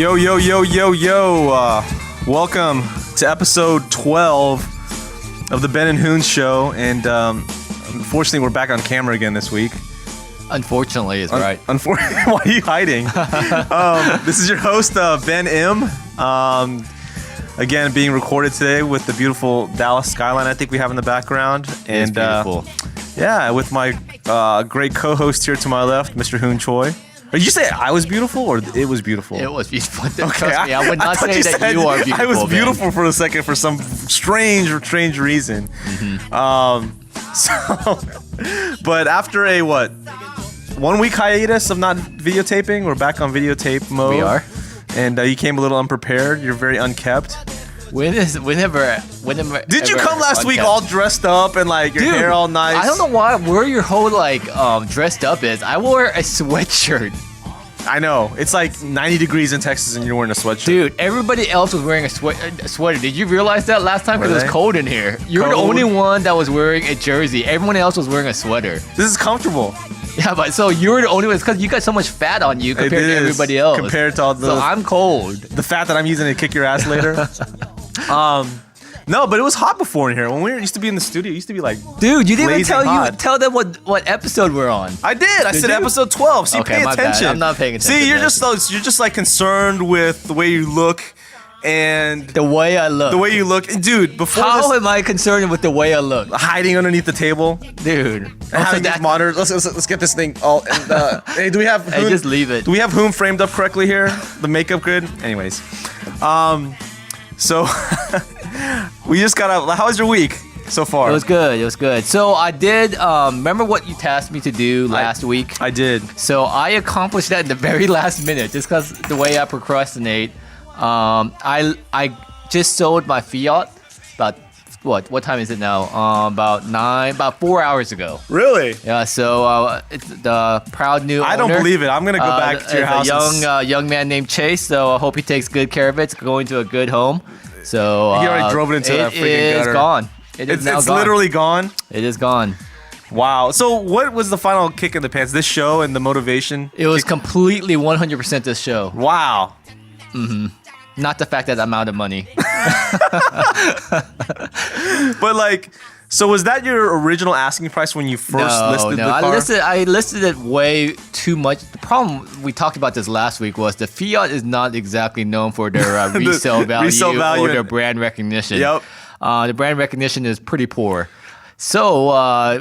Yo, yo, yo, yo, yo. Welcome to episode 12 of the Ben Hoon Show. And unfortunately, we're back on camera again this week. Unfortunately is right. Unfortunately, why are you hiding? This is your host, Ben M. Again, being recorded today with the beautiful Dallas skyline I think we have in the background. And beautiful. Yeah, with my great co-host here to my left, Mr. Hoon Choi. Did you say I was beautiful or it was beautiful? It was beautiful. Okay, Trust me, I would not say that you are beautiful. I was beautiful for a second for some strange reason. Mm-hmm. But after a 1 week hiatus of not videotaping, we're back on videotape mode. We are. And you came a little unprepared. You're very unkept. Whenever. Did you come last week all dressed up and like your hair all nice? I don't know where your whole dressed up is. I wore a sweatshirt. I know. It's like 90 degrees in Texas and you're wearing a sweatshirt. Dude, everybody else was wearing a sweater. Did you realize that last time? Because it was cold in here. You're the only one that was wearing a jersey. Everyone else was wearing a sweater. This is comfortable. Yeah, but so you're the only one. It's because you got so much fat on you compared to everybody else. Compared to all the... So I'm cold. The fat that I'm using to kick your ass later. No, but it was hot before in here. When we used to be in the studio, it used to be like, dude, you didn't even tell them what episode we're on. I did. I said episode 12. So you pay attention. Bad. I'm not paying attention. See, you're just like concerned with the way you look and the way I look. The way you look, dude. Before how am I concerned with the way I look? Hiding underneath the table, dude. Having these monitors. Let's get this thing all. Hey, do we have? Hey, just leave it. Do we have whom framed up correctly here? The makeup good. Anyways, so we just got out. How was your week so far? It was good. So I did. Remember what you tasked me to do last week? I did. So I accomplished that in the very last minute, just because the way I procrastinate. I just sold my Fiat about what time is it now? About 4 hours ago. Really? Yeah. So it's the proud new owner. I don't believe it. I'm gonna go back to your house. A young man named Chase. So I hope he takes good care of it. It's going to a good home. So he already drove it into that freaking gutter. It's gone. It's literally gone. It is gone. Wow. So what was the final kick in the pants? This show and the motivation? It was completely 100% this show. Wow. Mm-hmm. Not the fact that I'm out of money. But so was that your original asking price when you first listed the car? I listed it way too much. The problem, we talked about this last week, was the Fiat is not exactly known for their resale value or their brand recognition. Yep. The brand recognition is pretty poor. So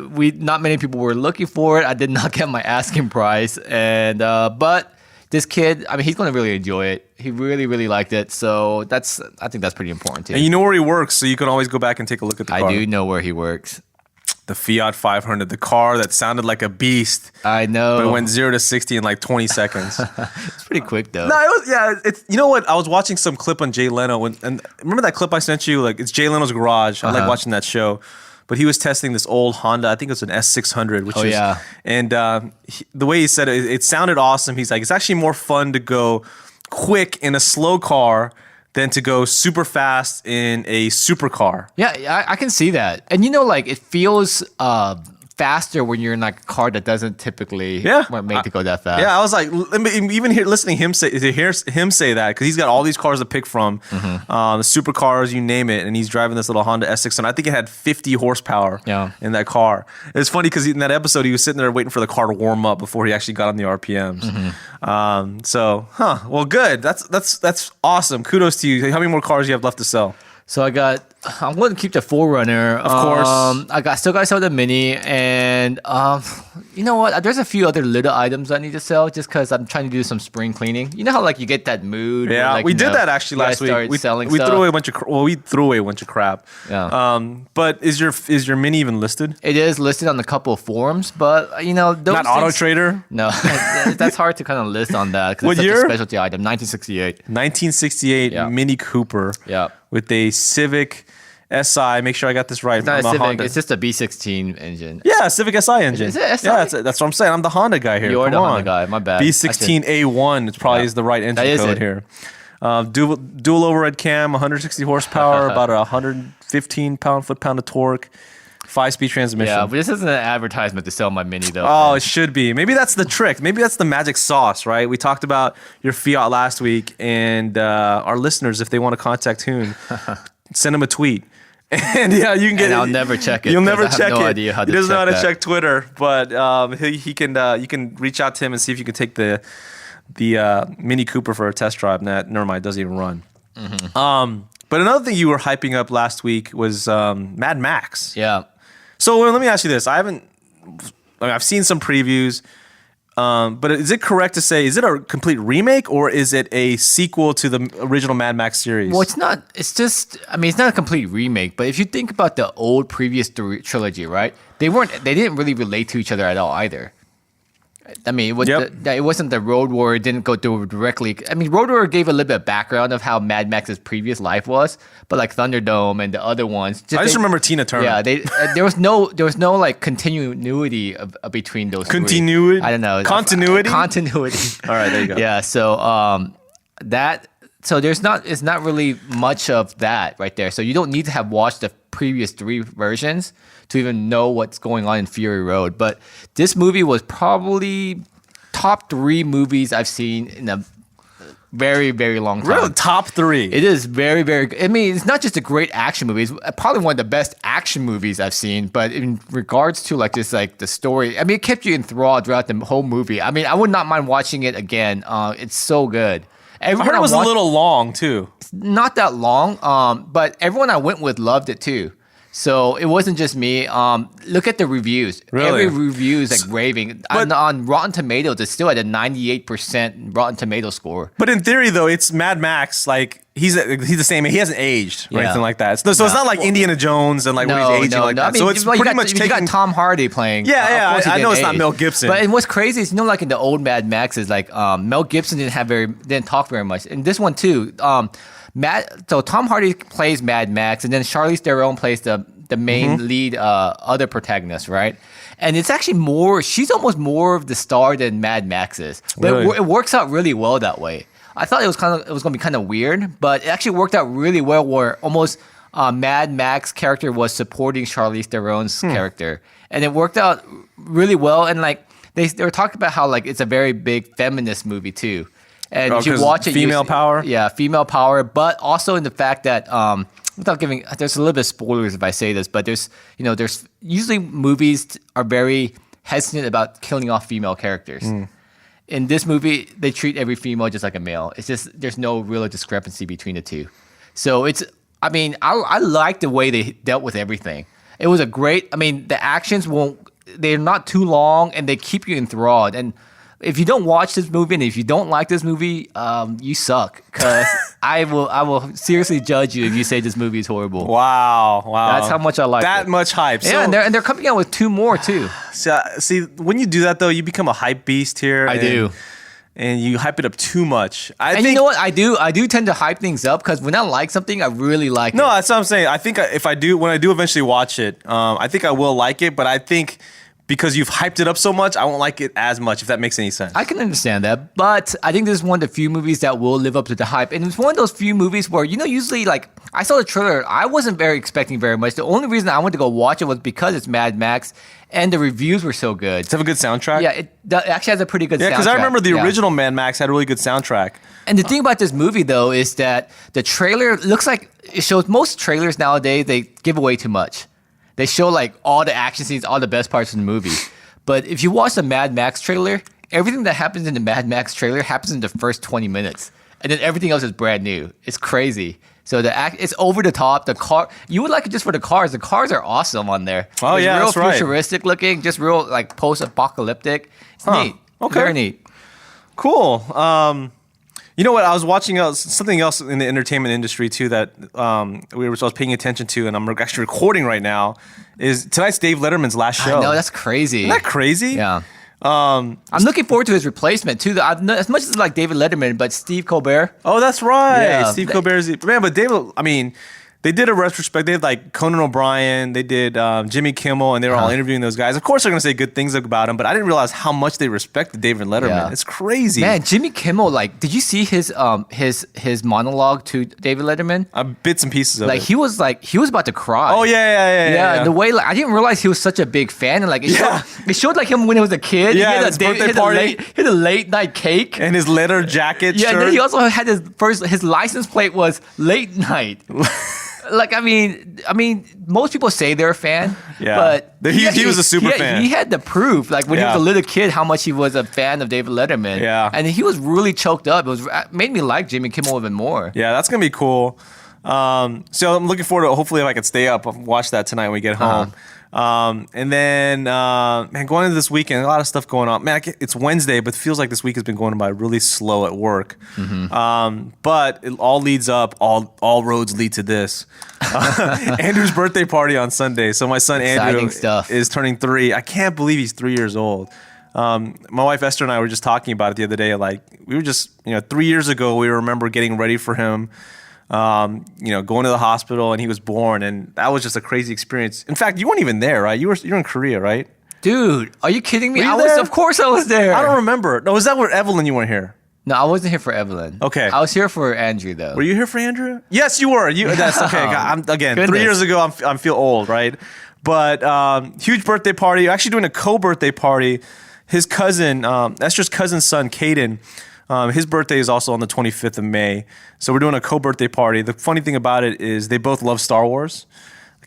not many people were looking for it. I did not get my asking price, and but this kid, I mean, he's going to really enjoy it. He really, really liked it. So I think that's pretty important too. And you know where he works, so you can always go back and take a look at the car. I do know where he works. The Fiat 500, the car that sounded like a beast. I know. But it went 0 to 60 in like 20 seconds. It's pretty quick though. No, it's you know what? I was watching some clip on Jay Leno, and remember that clip I sent you? Like, it's Jay Leno's garage. I like watching that show. But he was testing this old Honda. I think it was an S600. Which is, and the way he said it, it sounded awesome. He's like, it's actually more fun to go quick in a slow car than to go super fast in a supercar. Yeah, I can see that. And it feels faster when you're in like a car that doesn't typically make to go that fast. Yeah, I was like, even listening to him say that, because he's got all these cars to pick from, the supercars, you name it, and he's driving this little Honda S600. I think it had 50 horsepower in that car. It's funny because in that episode, he was sitting there waiting for the car to warm up before he actually got on the RPMs. Well, good. That's awesome. Kudos to you. How many more cars do you have left to sell? So I'm going to keep the 4Runner. Of course. Still got to sell the Mini, and you know what? There's a few other little items I need to sell just because I'm trying to do some spring cleaning. You know how you get that mood? Yeah, where, we did that actually last week. We threw away a bunch of crap. Yeah. But is your Mini even listed? It is listed on a couple of forums, but those not Auto Trader. No, that's hard to kind of list on that because it's such a specialty item. 1968. 1968 Mini Cooper. Yeah. With a Civic SI. Make sure I got this right. It's not a Civic. Honda. It's just a B16 engine. Yeah, Civic SI engine. Is it SI? Yeah, that's what I'm saying. I'm the Honda guy here. You're the Honda guy. My bad. B16A1. It probably is the right engine code here. Dual overhead cam, 160 horsepower, about a 115 foot-pound of torque. 5-speed transmission. Yeah, but this isn't an advertisement to sell my Mini though. Oh, it should be. Maybe that's the trick. Maybe that's the magic sauce, right? We talked about your Fiat last week, and our listeners, if they want to contact Hoon, send him a tweet. And yeah, you can get. And I'll never check it. You'll never I have check no it. idea how to he doesn't know how to that. check Twitter, but he can. You can reach out to him and see if you can take the Mini Cooper for a test drive. Never mind, it doesn't even run. Mm-hmm. But another thing you were hyping up last week was Mad Max. Yeah. So let me ask you this: I've seen some previews, but is it correct to say is it a complete remake or is it a sequel to the original Mad Max series? Well, it's not. It's just. I mean, it's not a complete remake. But if you think about the old previous trilogy, right? They didn't really relate to each other at all either. I mean, it wasn't the Road Warrior. It didn't go through directly. I mean, Road Warrior gave a little bit of background of how Mad Max's previous life was, but like Thunderdome and the other ones. I just remember Tina Turner. Yeah, there was no like continuity between those. Continuity. I don't know. Continuity. Continuity. All right, there you go. Yeah. So it's not really much of that right there. So you don't need to have watched the previous 3 versions to even know what's going on in Fury Road. But this movie was probably top 3 movies I've seen in a very, very long time. Really? Top 3? It is very, very good. I mean, it's not just a great action movie. It's probably one of the best action movies I've seen. But in regards to like just like the story, I mean, it kept you enthralled throughout the whole movie. I mean, I would not mind watching it again. It's so good. I heard it was a little long too. Not that long, but everyone I went with loved it too. So it wasn't just me. Look at the reviews. Really? Every review is like raving. On Rotten Tomatoes, it's still at a 98% Rotten Tomato score. But in theory, though, it's Mad Max. Like he's the same. He hasn't aged or anything like that. So it's not like Indiana Jones and like where he's aging like that. I mean, so it's pretty much taking. You got Tom Hardy playing. Yeah. I know it's not Mel Gibson. But and what's crazy is like in the old Mad Max is like Mel Gibson didn't talk very much. And this one too. So Tom Hardy plays Mad Max, and then Charlize Theron plays the main lead other protagonist, right? And it's actually she's almost more of the star than Mad Max is. But really? It works out really well that way. I thought it was going to be kind of weird, but it actually worked out really well where almost Mad Max character was supporting Charlize Theron's character. And it worked out really well. And like they were talking about how like it's a very big feminist movie too. And if you watch it, female power. Yeah, female power, but also in the fact that without giving, there's a little bit of spoilers if I say this, but there's usually movies are very hesitant about killing off female characters. In this movie, they treat every female just like a male. It's just there's no real discrepancy between the two. So I like the way they dealt with everything. It was the actions they're not too long and they keep you enthralled. And if you don't watch this movie and if you don't like this movie, you suck. Because I will seriously judge you if you say this movie is horrible. Wow. That's how much I like it. That much hype. Yeah, and they're coming out with 2 more too. See, when you do that though, you become a hype beast here. I do. And you hype it up too much. I think, you know what? I do tend to hype things up because when I like something, I really like it. No, that's what I'm saying. I think when I do eventually watch it, I think I will like it, but I think because you've hyped it up so much, I won't like it as much, if that makes any sense. I can understand that, but I think this is one of the few movies that will live up to the hype. And it's one of those few movies where, usually, like, I saw the trailer, I wasn't expecting very much. The only reason I wanted to go watch it was because it's Mad Max, and the reviews were so good. Does it have a good soundtrack? Yeah, it actually has a pretty good soundtrack. Yeah, because I remember the original Mad Max had a really good soundtrack. And the thing about this movie, though, is that the trailer looks like it shows most trailers nowadays, they give away too much. They show, like, all the action scenes, all the best parts of the movie. But if you watch the Mad Max trailer, everything that happens in the Mad Max trailer happens in the first 20 minutes. And then everything else is brand new. It's crazy. So it's over the top. The car, you would like it just for the cars. The cars are awesome on there. Oh, yeah, real that's right. futuristic looking, just real like post-apocalyptic. It's neat. Okay. Very neat. Cool. You know what? I was watching something else in the entertainment industry too that I was paying attention to, and I'm actually recording right now. Is tonight's Dave Letterman's last show? I know, that's crazy. Isn't that crazy? Yeah. I'm looking forward to his replacement too. As much as like David Letterman, but Steve Colbert. Oh, that's right. Yeah. Steve Colbert's man, but David. I mean, They did a retrospect. They had like Conan O'Brien. They did Jimmy Kimmel, and they were all interviewing those guys. Of course, they're going to say good things about him, but I didn't realize how much they respected David Letterman. Yeah. It's crazy. Man, Jimmy Kimmel, like, did you see his monologue to David Letterman? Bits and pieces of it. He was about to cry. Oh, yeah. The way, like, I didn't realize he was such a big fan. And, like, it showed, like, him when he was a kid. Yeah, he his birthday party. He had a late night cake. And his leather jacket shirt. And then he also had his license plate was late night. Like, I mean, most people say they're a fan, but he was a super fan. He had to prove, like, when he was a little kid, how much he was a fan of David Letterman. Yeah, and he was really choked up. It made me like Jimmy Kimmel even more. Yeah, that's gonna be cool. So I'm looking forward to. Hopefully, if I can stay up, I'll watch that tonight when we get home. And then, man, going into this weekend, a lot of stuff going on. Man, it's Wednesday, but it feels like this week has been going by really slow at work. But it all leads up. All roads lead to this. Andrew's birthday party on Sunday. So my son Andrew is turning 3. I can't believe he's 3 years old. My wife Esther and I were just talking about it the other day. Like, we were just, 3 years ago, we remember getting ready for him. Going to the hospital, and he was born, and that was just a crazy experience. In fact, you weren't even there, right? You're in Korea, right? Dude, are you kidding me? Of course I was there. I don't remember. No, was that where Evelyn, you weren't here? No, I wasn't here for Evelyn. Okay. I was here for Andrew, though. Were you here for Andrew? Yes, you were. That's okay. Goodness. 3 years ago, I feel old, right? But huge birthday party. Actually doing a co-birthday party. His cousin, Esther's cousin's son, Caden, his birthday is also on the 25th of May. So we're doing a co-birthday party. The funny thing about it is they both love Star Wars.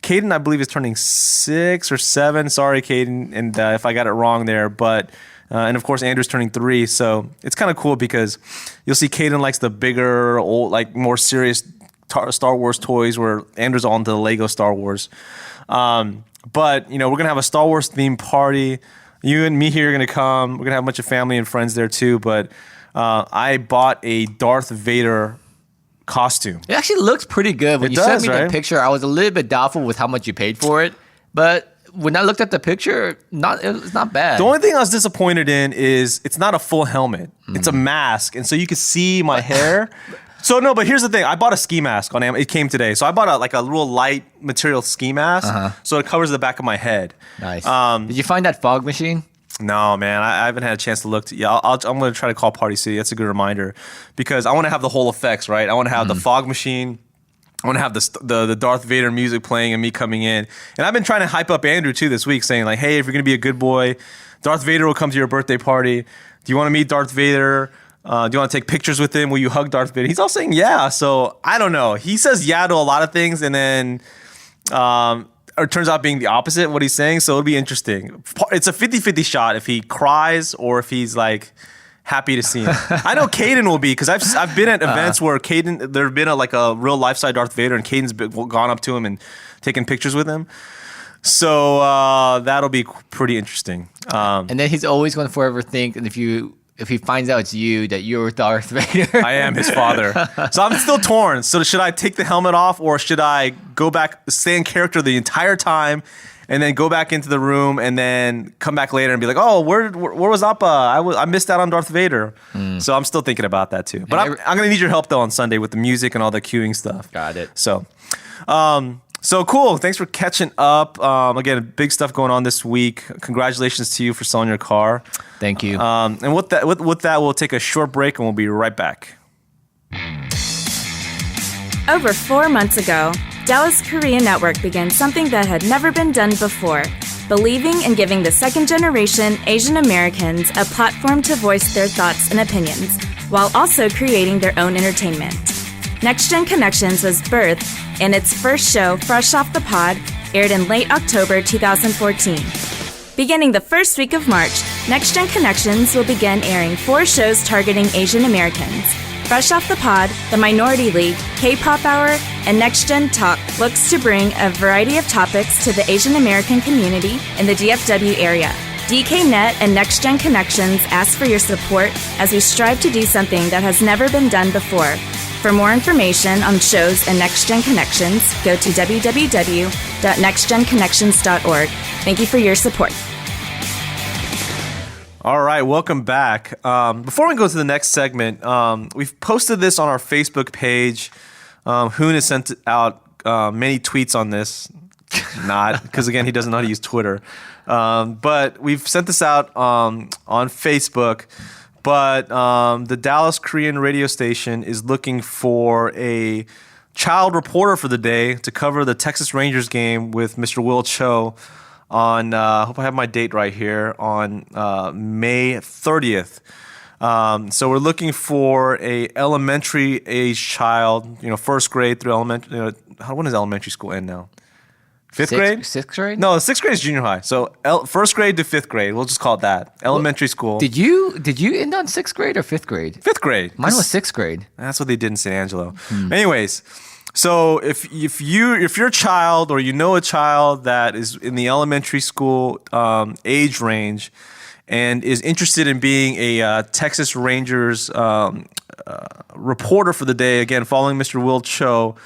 Caden, I believe, is turning 6 or 7. Sorry, Caden, and if I got it wrong there. But and of course, Andrew's turning 3. So it's kind of cool because you'll see Caden likes the bigger, old, like more serious Star Wars toys, where Andrew's all into the Lego Star Wars. But we're gonna have a Star Wars themed party. You and me here are gonna come. We're gonna have a bunch of family and friends there too. But I bought a Darth Vader costume. It actually looks pretty good. When you sent me the picture, I was a little bit doubtful with how much you paid for it. But when I looked at the picture, it's not bad. The only thing I was disappointed in is it's not a full helmet. It's a mask. And so you could see my hair. So no, but here's the thing. I bought a ski mask on Amazon. It came today. So I bought a real light material ski mask. So it covers the back of my head. Nice. Did you find that fog machine? No, man, I haven't had a chance to look. I'm going to try to call Party City. That's a good reminder, because I want to have the whole effects, right? I want to have the fog machine. I want to have the Darth Vader music playing and me coming in. And I've been trying to hype up Andrew too this week, saying like, hey, if you're going to be a good boy, Darth Vader will come to your birthday party. Do you want to meet Darth Vader? Do you want to take pictures with him? Will you hug Darth Vader? He's all saying yeah. So I don't know. He says yeah to a lot of things, and then or it turns out being the opposite what he's saying. So it'll be interesting. It's a 50-50 shot if he cries or if he's like happy to see him. I know Caden will be, because I've been at events where Caden, there have been a real life-size Darth Vader, and Caden's gone up to him and taken pictures with him. So that'll be pretty interesting. And then he's always going to forever think, and if he finds out it's you, that you're Darth Vader. I am his father. So I'm still torn. So should I take the helmet off, or should I go back, stay in character the entire time, and then go back into the room and then come back later and be like, oh, where was Appa? I missed out on Darth Vader. So I'm still thinking about that too. But I'm going to need your help though on Sunday with the music and all the cueing stuff. Got it. So cool. Thanks for catching up. Again, big stuff going on this week. Congratulations to you for selling your car. Thank you. And with that, we'll take a short break and we'll be right back. Over 4 months ago, Dallas Korea Network began something that had never been done before, believing in giving the second-generation Asian Americans a platform to voice their thoughts and opinions, while also creating their own entertainment. Next Gen Connections was birthed, and its first show, Fresh Off the Pod, aired in late October 2014. Beginning the first week of March, Next Gen Connections will begin airing 4 shows targeting Asian Americans. Fresh Off the Pod, The Minority League, K-Pop Hour, and Next Gen Talk looks to bring a variety of topics to the Asian American community in the DFW area. DKNet and Next Gen Connections ask for your support as we strive to do something that has never been done before. For more information on shows and Next Gen Connections, go to www.nextgenconnections.org. Thank you for your support. All right, welcome back. Before we go to the next segment, we've posted this on our Facebook page. Hoon has sent out many tweets on this. Not because again he doesn't know how to use Twitter, but we've sent this out on Facebook. But the Dallas Korean radio station is looking for a child reporter for the day to cover the Texas Rangers game with Mr. Will Cho on. I hope I have my date right here on May 30th. So we're looking for a elementary age child, first grade through elementary. When does elementary school end now? Fifth grade? Sixth grade? No, sixth grade is junior high. So first grade to fifth grade. We'll just call it that. Elementary school. Did you end on sixth grade or fifth grade? Fifth grade. Mine was sixth grade. That's what they did in San Angelo. Anyways, so if you're a child or you know a child that is in the elementary school age range and is interested in being a Texas Rangers reporter for the day, again, following Mr. Will Cho,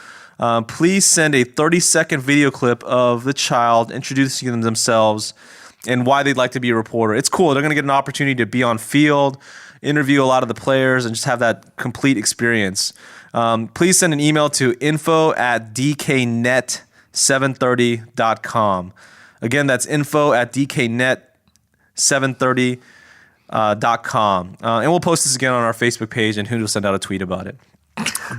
please send a 30-second video clip of the child introducing themselves and why they'd like to be a reporter. It's cool. They're going to get an opportunity to be on field, interview a lot of the players, and just have that complete experience. Please send an email to info@dknet730.com. Again, that's info@dknet730.com. And we'll post this again on our Facebook page, and Hoon will send out a tweet about it.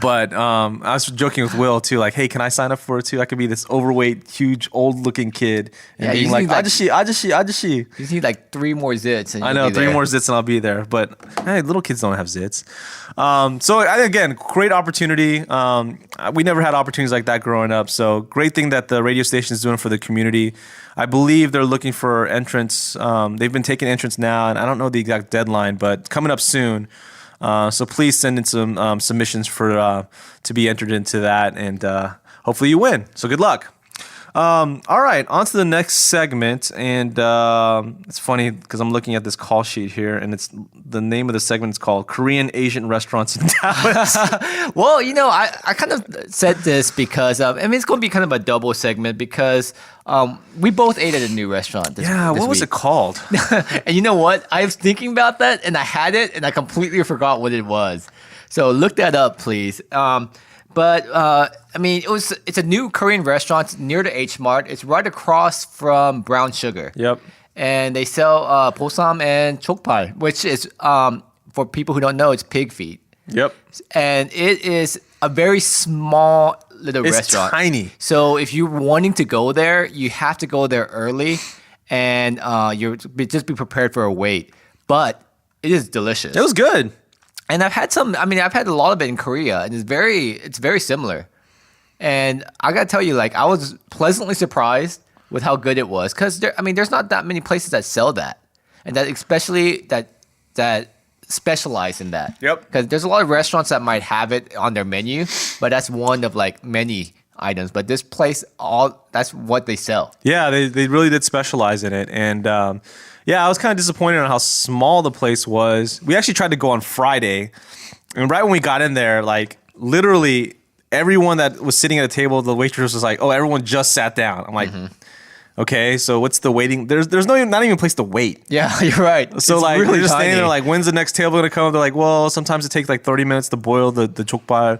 But I was joking with Will too, like, hey, can I sign up for it too? I could be this overweight, huge, old-looking kid, and being like, I just see. You just need like 3 more zits. And I know, 3 more zits and I'll be there. But hey, little kids don't have zits. So again, great opportunity. We never had opportunities like that growing up. So great thing that the radio station is doing for the community. I believe they're looking for entrants. They've been taking entrants now, and I don't know the exact deadline, but coming up soon. So please send in some submissions for to be entered into that, and hopefully you win. So good luck. All right, on to the next segment, and it's funny because I'm looking at this call sheet here, and it's the name of the segment is called Korean Asian Restaurants in Dallas. Well, I kind of said this because it's going to be kind of a double segment because we both ate at a new restaurant this what was week. it called? And you know what? I was thinking about that, and I had it, and I completely forgot what it was. So look that up, please. But it's a new Korean restaurant near the H Mart. It's right across from Brown Sugar. Yep. And they sell posam and chokpal, which is for people who don't know, it's pig feet. Yep. And it is a very small little restaurant. It's tiny. So if you're wanting to go there, you have to go there early, and just be prepared for a wait. But it is delicious. It was good. And I've had a lot of it in Korea, and it's very similar. And I gotta tell you, I was pleasantly surprised with how good it was, because there's not that many places that sell that, and that especially that specialize in that. Yep. Because there's a lot of restaurants that might have it on their menu, but that's one of many items. But this place, that's what they sell. Yeah, they really did specialize in it, and I was kind of disappointed on how small the place was. We actually tried to go on Friday, and right when we got in there, literally everyone that was sitting at a table, the waitress was like, "Oh, everyone just sat down." I'm like, "Okay, so what's the waiting? There's not even a place to wait." Yeah, you're right. So it's really we're just tiny. standing there when's the next table gonna come? They're like, "Well, sometimes it takes 30 minutes to boil the chokpal."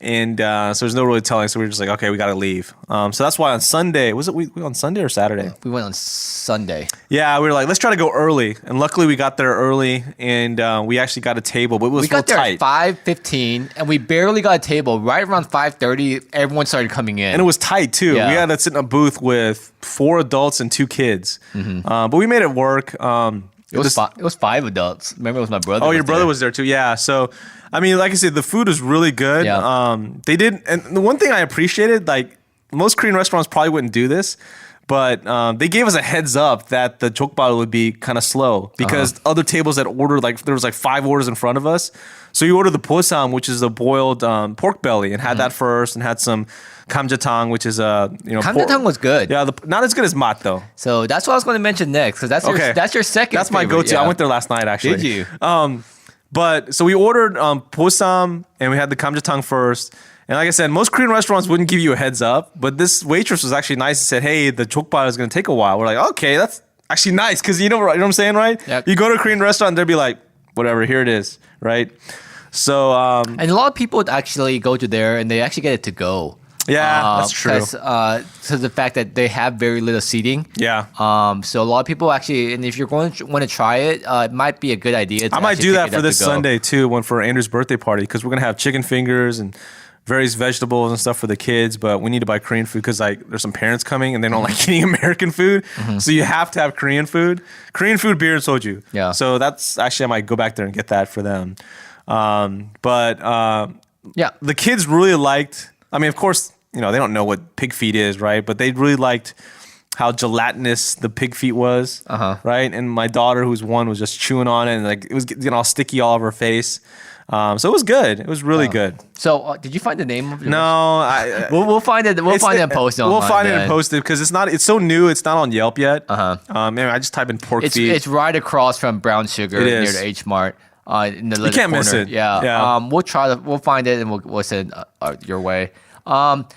And so there's no really telling. So we were just like, okay, we got to leave. So that's why on Sunday, was it we on Sunday or Saturday? We went on Sunday. Yeah, we were like, let's try to go early. And luckily we got there early, and we actually got a table, but it was real tight. We got there at 5:15, and we barely got a table. Right around 5:30, everyone started coming in. And it was tight too. Yeah. We had to sit in a booth with 4 adults and 2 kids. But we made it work. It was 5 adults. Remember, it was my brother. Oh, your brother was there too. Yeah. So, like I said, the food was really good. Yeah. They did, and the one thing I appreciated, most Korean restaurants probably wouldn't do this, but they gave us a heads up that the jokbal would be kind of slow because other tables that ordered, there was 5 orders in front of us. So you ordered the posam, which is a boiled pork belly, and had that first, and had some kamjatang, which is kamjatang was good. Yeah, not as good as mat though. So that's what I was going to mention next, because that's your second. That's my favorite, go-to. yeah. I went there last night actually. Did you? But so we ordered posam, and we had the kamjatang first. And like I said, most Korean restaurants wouldn't give you a heads up, but this waitress was actually nice and said, "Hey, the jokbal is going to take a while." We're like, "Okay, that's actually nice," because you know what I'm saying, right? Yep. You go to a Korean restaurant, they'll be like, "Whatever, here it is," right? So and a lot of people would actually go to there, and they actually get it to go. Yeah, that's true. So the fact that they have very little seating. Yeah. So a lot of people actually, and if you're going to want to try it, it might be a good idea. I might do that for this Sunday too, for Andrew's birthday party, because we're gonna have chicken fingers and various vegetables and stuff for the kids. But we need to buy Korean food because there's some parents coming and they don't like eating American food, so you have to have Korean food, beer, and soju. Yeah. So that's actually I might go back there and get that for them. The kids really liked. I mean, of course, they don't know what pig feet is, right? But they really liked how gelatinous the pig feet was, right? And my daughter, who's one, was just chewing on it, and it was getting all sticky all over her face. So it was good. It was really good. So did you find the name of it? No, we'll find it. We'll find it and post it online. We'll find it and post it because it's so new. It's not on Yelp yet. I just type in pork feet. It's right across from Brown Sugar near the H Mart. In the you can't miss it. Yeah. We'll find it and we'll send your way.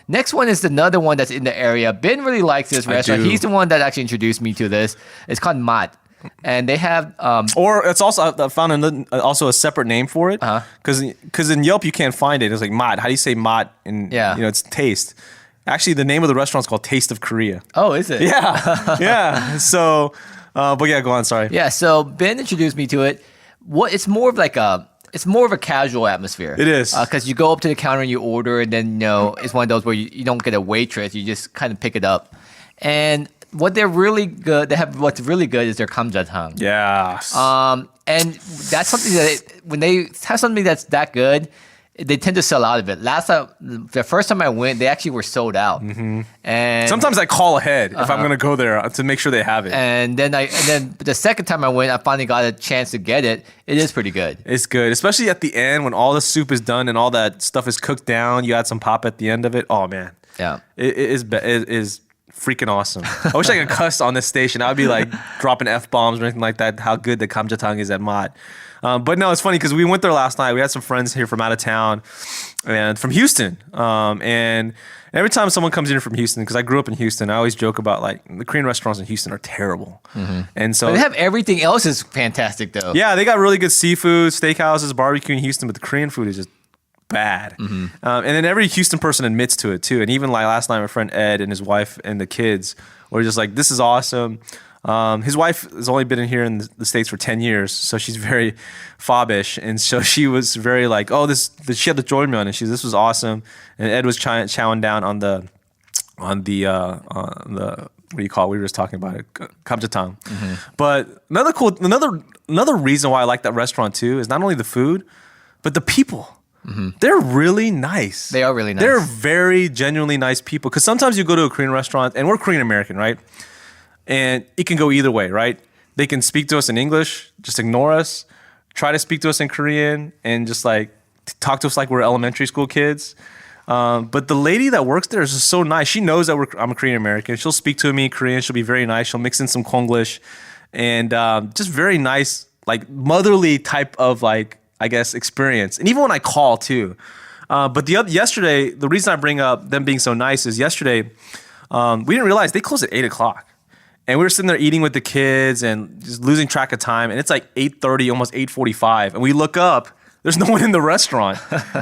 Next one is another one that's in the area. Ben really likes this restaurant. He's the one that actually introduced me to this. It's called Mat. And they have, or it's also I found also a separate name for it because in Yelp you can't find it. It's like mat. How do you say mat? And it's taste. Actually, the name of the restaurant is called Taste of Korea. Oh, is it? Yeah, yeah. So, but yeah, go on. Sorry. Yeah. So Ben introduced me to it. It's more of a casual atmosphere. It is because you go up to the counter and you order, and then it's one of those where you don't get a waitress. You just kind of pick it up, and what's really good is their kamjatang. Yes. And that's something that when they have something that's that good, they tend to sell out of it. The first time I went, they actually were sold out. And sometimes I call ahead if I'm going to go there to make sure they have it. And then the second time I went, I finally got a chance to get it. It is pretty good. It's good, especially at the end when all the soup is done and all that stuff is cooked down. You add some pop at the end of it. Oh man. Yeah. It is freaking awesome. I wish I could cuss on this station. I would be like dropping F-bombs or anything like that, how good the kamjatang is at Mat. But no, it's funny because we went there last night. We had some friends here from out of town and from Houston. And every time someone comes in from Houston, because I grew up in Houston, I always joke about the Korean restaurants in Houston are terrible. And so but they have everything else is fantastic though. Yeah, they got really good seafood, steakhouses, barbecue in Houston, but the Korean food is just bad. And then every Houston person admits to it too. And even like last night, my friend Ed and his wife and the kids were just like, this is awesome. His wife has only been in here in the States for 10 years, so she's very fobbish. And so she was very like, oh, she had the jjolmyeon, and this was awesome. And Ed was chowing down on the what do you call it? We were just talking about it, kamjatang. But another reason why I like that restaurant too is not only the food, but the people. They're really nice. They are really nice. They're very genuinely nice people. Because sometimes you go to a Korean restaurant, and we're Korean American, right? And it can go either way, right? They can speak to us in English, just ignore us, try to speak to us in Korean, and just like talk to us like we're elementary school kids. But the lady that works there is just so nice. She knows that I'm a Korean American. She'll speak to me in Korean. She'll be very nice. She'll mix in some Konglish, and just very nice, like motherly type of I guess experience. And even when I call too. But yesterday, the reason I bring up them being so nice is yesterday we didn't realize they closed at 8:00. And we were sitting there eating with the kids and just losing track of time. And it's like 8:30, almost 8:45. And we look up, there's no one in the restaurant.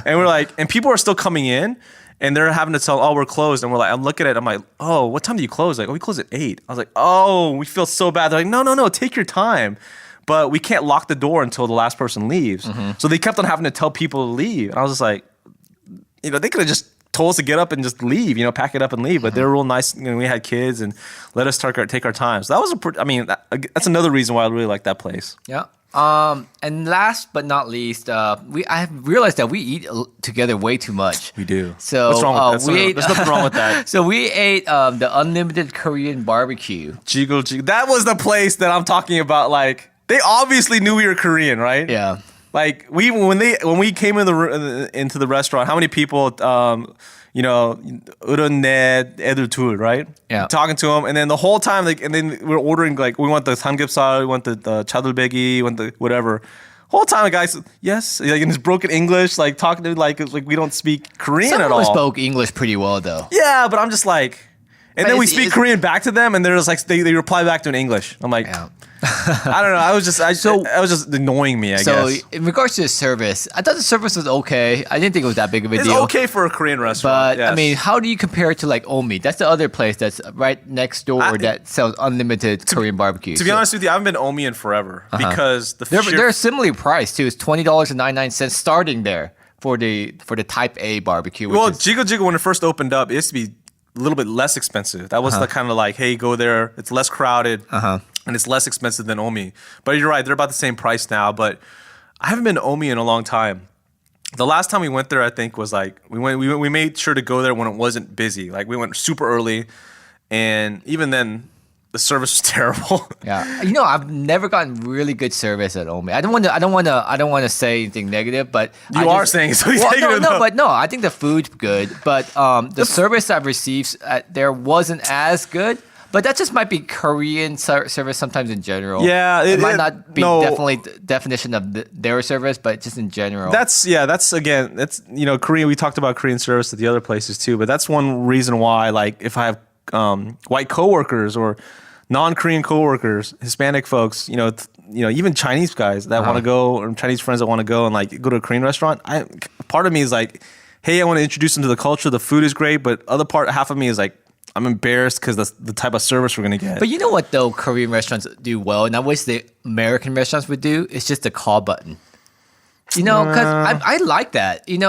And we're like, and people are still coming in and they're having to tell, oh, we're closed. And we're like, I'm looking at it, I'm like, oh, what time do you close? Like, oh, we close at 8. I was like, oh, we feel so bad. They're like, no, take your time. But we can't lock the door until the last person leaves. So they kept on having to tell people to leave. And I was just like, they could have just told us to get up and just leave, pack it up and leave. But they were real nice. We had kids and let us take our time. So that was that's another reason why I really like that place. Yeah. And last but not least, I have realized that we eat together way too much. We do. So what's wrong with that? There's nothing wrong with that. So we ate the unlimited Korean barbecue. Jiggle. That was the place that I'm talking about. Like they obviously knew we were Korean, right? Yeah. Like when we came into the restaurant, how many people, 으른내 애들 둘, right? Yeah. Talking to them, and then the whole time, and then we're ordering we want the samgyeopsal, we want the chadelbegi, we want the whatever. Whole time, the guy said yes, in his broken English, talking to like we don't speak Korean at all. Some spoke English pretty well though. Yeah, but I'm just like, and then we speak Korean back to them, and they're just like they reply back to in English. I'm like. Yeah. I don't know. I was just annoying me, I So guess. in regards to the service, I thought the service was okay. I didn't think it was that big of a It's deal. okay for a Korean restaurant. But yes. I mean, how do you compare it to like Omi? That's the other place that's right next door that sells unlimited Korean barbecue. to be honest with you, I haven't been Omi in forever because they're similarly priced too. It's $20.99 starting there for the Type A barbecue. Well, Jigo Jigo, when it first opened up, it used to be a little bit less expensive. That was the kind of like, hey, go there. It's less crowded and it's less expensive than Omi. But you're right, they're about the same price now. But I haven't been to Omi in a long time. The last time we went there, I think, was like we made sure to go there when it wasn't busy. Like we went super early, and even then, the service was terrible. Yeah, I've never gotten really good service at Omi. I don't want to say anything negative, but You are saying something negative, though. No, I think the food's good, but the service I've received there wasn't as good. But that just might be Korean service sometimes in general. Yeah, it might not be definitely the definition of their service, but just in general. That's Korean. We talked about Korean service at the other places too, but that's one reason why, like, if I have white coworkers or non-Korean coworkers, Hispanic folks, even Chinese guys that want to go, or Chinese friends that want to go and like go to a Korean restaurant, part of me is like, hey, I want to introduce them to the culture. The food is great, but half of me is like, I'm embarrassed because that's the type of service we're going to get. But you know what, though, Korean restaurants do well, and I wish the American restaurants would do, it's just the call button. Because I like that. And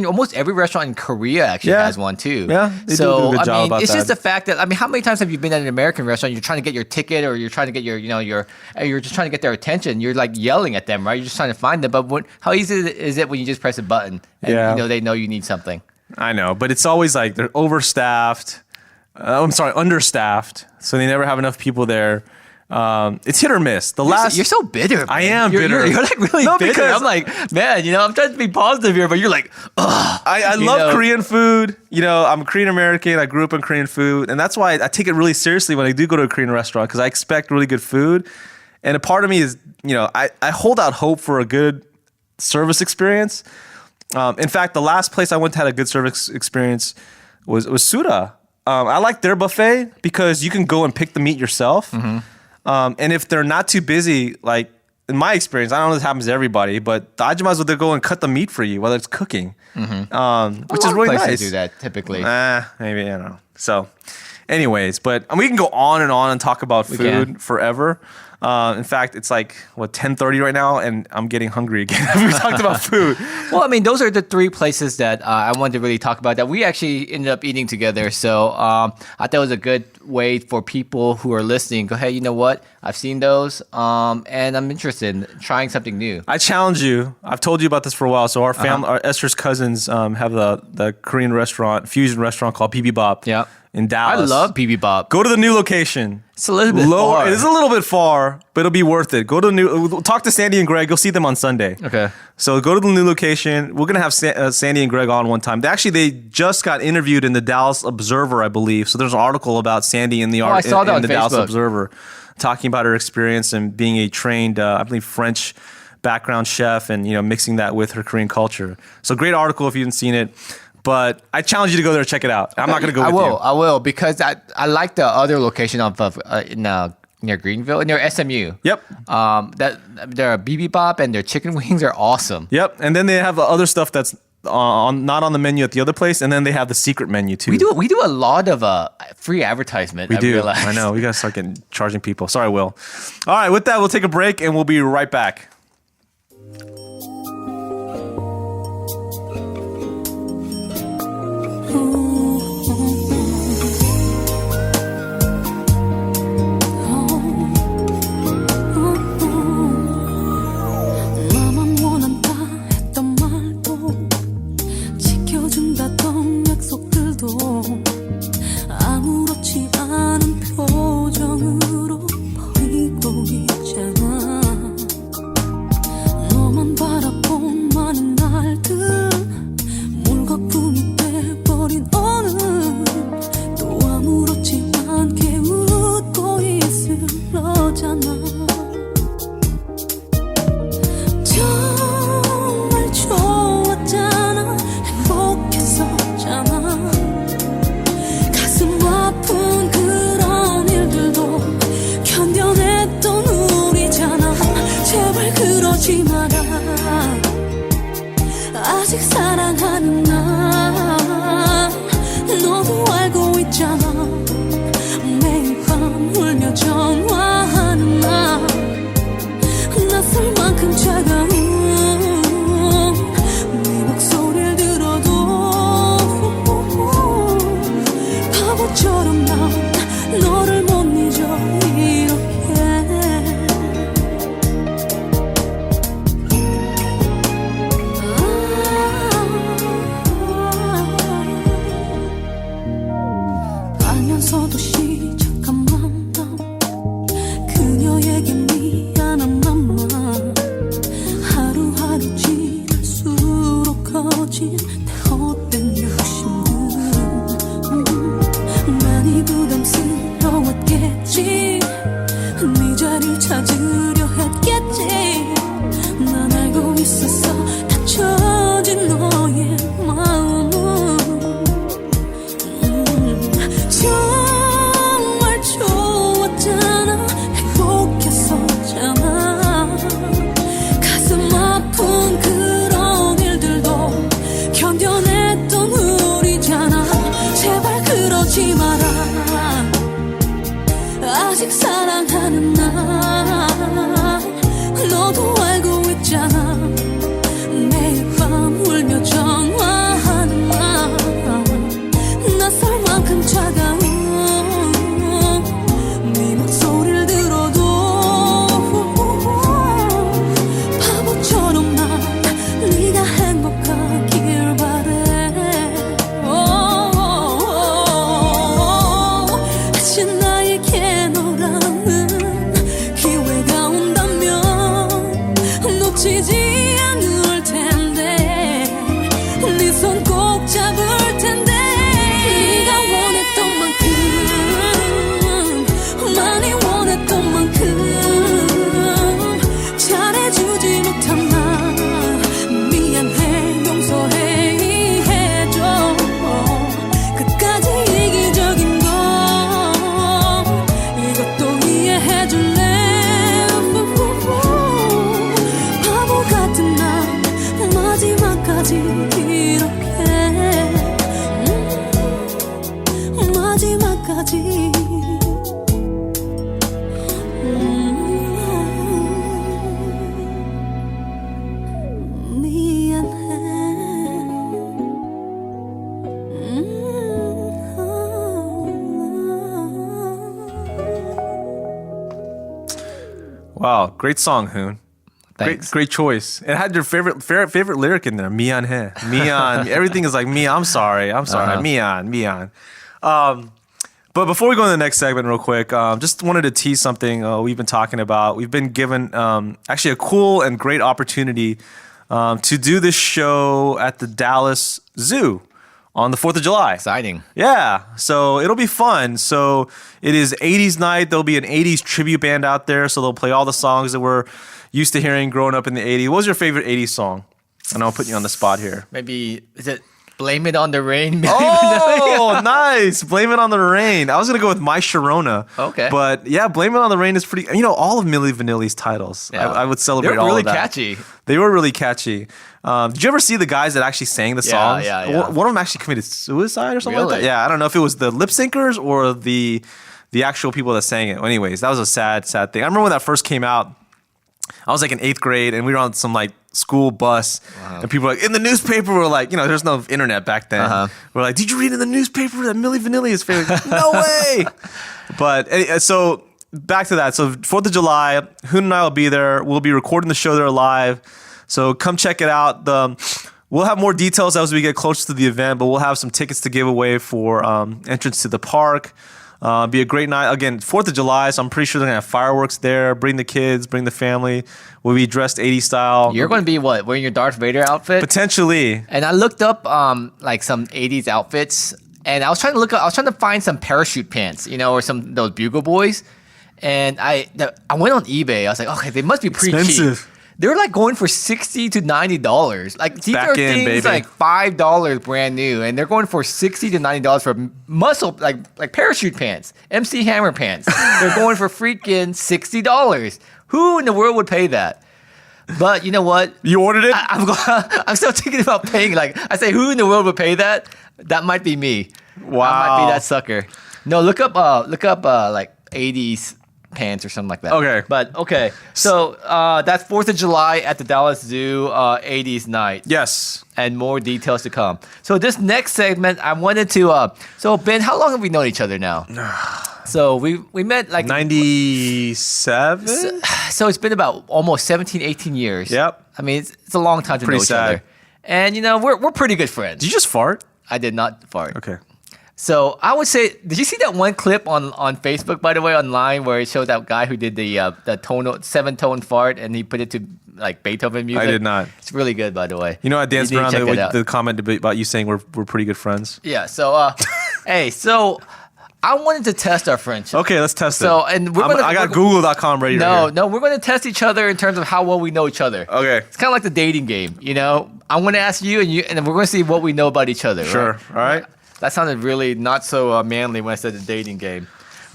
almost every restaurant in Korea actually has one too. Yeah, they do a good job about it's that. just the fact that, how many times have you been at an American restaurant, you're trying to get your ticket or you're trying to get you're just trying to get their attention. You're like yelling at them, right? You're just trying to find them. But how easy is it when you just press a button and they know you need something? I know, but it's always like they're overstaffed. Understaffed. So they never have enough people there. It's hit or miss. You're so bitter. Man. I am bitter. You're like really bitter. Because I'm like, man, I'm trying to be positive here, but you're like, ugh. I love Korean food. I'm Korean American. I grew up in Korean food, and that's why I take it really seriously when I do go to a Korean restaurant because I expect really good food. And a part of me is, I hold out hope for a good service experience. In fact, the last place I went to had a good service experience was Suda. I like their buffet because you can go and pick the meat yourself. And if they're not too busy, like in my experience, I don't know if this happens to everybody, but the ajumas will go and cut the meat for you, whether it's cooking, which is really nice. Do that typically. Maybe, I don't know. So anyways, but we can go on and talk about food forever. In fact, it's like 10:30 right now, and I'm getting hungry again. We talked about food. Well, those are the three places that I wanted to really talk about that we actually ended up eating together. So I thought it was a good way for people who are listening. Go, hey, you know what? I've seen those, and I'm interested in trying something new. I challenge you. I've told you about this for a while. So our family, our Esther's cousins, have the Korean fusion restaurant called Bibimbap. Yeah. In Dallas. I love Bibimbap. Go to the new location. It's a little bit far. It is a little bit far, but it'll be worth it. Go to talk to Sandy and Greg. You'll see them on Sunday. Okay. So go to the new location. We're gonna have Sandy and Greg on one time. They just got interviewed in the Dallas Observer, I believe. So there's an article about Sandy in the I saw that on the Dallas Facebook. Observer, talking about her experience and being a trained, I believe, French background chef, and mixing that with her Korean culture. So great article if you haven't seen it. But I challenge you to go there and check it out. I'm not going to go with you. I will, because I like the other location near Greenville, near SMU. Yep. Their Bibimbap and their chicken wings are awesome. Yep. And then they have the other stuff that's not on the menu at the other place, and then they have the secret menu too. We do a lot of free advertisement. We do. Realized. I know. We got to start charging people. Sorry, Will. All right. With that, we'll take a break, and we'll be right back. 너만 아직 사랑하는 나 너도 알고 있잖아 매일 밤 울며 전화하는 나 낯설 만큼 차가운 네 목소리를 들어도 바보처럼 난 너를 못 잊어 이렇게 알면서도 시작한 만남 그녀에게 미안한 맘만 하루하루 지날수록 커진 내 헛된 욕심들은 많이 부담스러웠겠지 네 자리 찾으려 했겠지 난 알고 있었어 닫혀진 너의 마음은 정말 좋았잖아 행복했었잖아 가슴 아픈 그런 일들도 견뎌냈던 우리잖아 제발 그러지 마라 아직 사랑하는 나 너도 알고 있잖아 매일 밤 울며 전화하는 나 낯설 만큼 차가운 네 목소리를 들어도 바보처럼 난 네가 행복하길 바래 다시 나에게 너라는 기회가 온다면 놓치지 않을 텐데 네 손 꼭 잡을 텐데 네가 원했던 만큼 많이 원했던 만큼 잘해주지 못한 나 미안해 용서해 해줘 끝까지 이기적인 건 이것도 이해해줄래 바보 같은 난 마지막까지 이렇게 마지막까지 Wow, great song, Hoon. Thanks. Great choice. It had your favorite lyric in there. 미안해. 미안. Everything is like me. I'm sorry. 미안. 미안. But before we go to the next segment real quick, just wanted to tease something we've been talking about. We've been given actually a cool and great opportunity to do this show at the Dallas Zoo on the 4th of July. Exciting. Yeah, so it'll be fun. So it is 80s night. There'll be an 80s tribute band out there. So they'll play all the songs that we're used to hearing growing up in the 80s. What was your favorite 80s song? And I'll put you on the spot here. Maybe, is it Blame It on the Rain? Oh, nice. Blame It on the Rain. I was going to go with My Sharona. Okay. But yeah, Blame It on the Rain is pretty, all of Milli Vanilli's titles. Yeah. I would celebrate They're all really of that. catchy. They were really catchy. Did you ever see the guys that actually sang the songs? Yeah. One of them actually committed suicide or something like Really? that. Yeah, I don't know if it was the lip syncers or the actual people that sang it. Well, anyways, that was a sad thing. I remember when that first came out, I was like in 8th grade and we were on some like school bus and people were like, in the newspaper, we're like, there's no internet back then. We're like, did you read in the newspaper that Milli Vanilli is famous? No way. But so back to that. So 4th of July, Hoon and I will be there. We'll be recording the show there live. So come check it out. We'll have more details as we get closer to the event, but we'll have some tickets to give away for entrance to the park. Be a great night. Again, 4th of July, so I'm pretty sure they're going to have fireworks there. Bring the kids, bring the family. We'll be dressed 80s style. You're going to be what? Wearing your Darth Vader outfit? Potentially. And I looked up like some 80s outfits, and I was trying to find some parachute pants, or some those Bugle Boys. And I went on eBay. I was like, okay, they must be pretty Expensive. cheap. They were like going for $60 to $90. Like these Back are in, things baby. like $5 brand new, and they're going for $60 to $90 for muscle like parachute pants, MC Hammer pants. They're going for freaking $60. Who in the world would pay that? But you know what? You ordered it? I'm still thinking about paying. Like I say, who in the world would pay that? That might be me. Wow. I might be that sucker. No, look up like 80s pants or something like that. Okay. But okay. So that's 4th of July at the Dallas Zoo 80s night. Yes. And more details to come. So this next segment, I wanted to. So Ben, how long have we known each other now? So we met like 97. So it's been about almost 17, 18 years. Yep. I mean, it's a long time to know Pretty each sad. other. And you know, we're pretty good friends. Did you just fart? I did not fart. Okay. So I would say, did you see that one clip on Facebook, by the way, online, where it showed that guy who did the 7-tone fart and he put it to like Beethoven music? I did not. It's really good, by the way. You know, I danced You need around to check it out. the comment about you saying we're pretty good friends. Yeah. So, hey, so I wanted to test our friendship. Okay, let's test it. So, and I got Google.com ready. right No, we're going to test each other in terms of how well we know each other. here. Okay. It's kind of like the dating game, you know. I'm going to ask you, and then we're going to see what we know about each other. Sure. Right? All right. That sounded really not so manly when I said the dating game.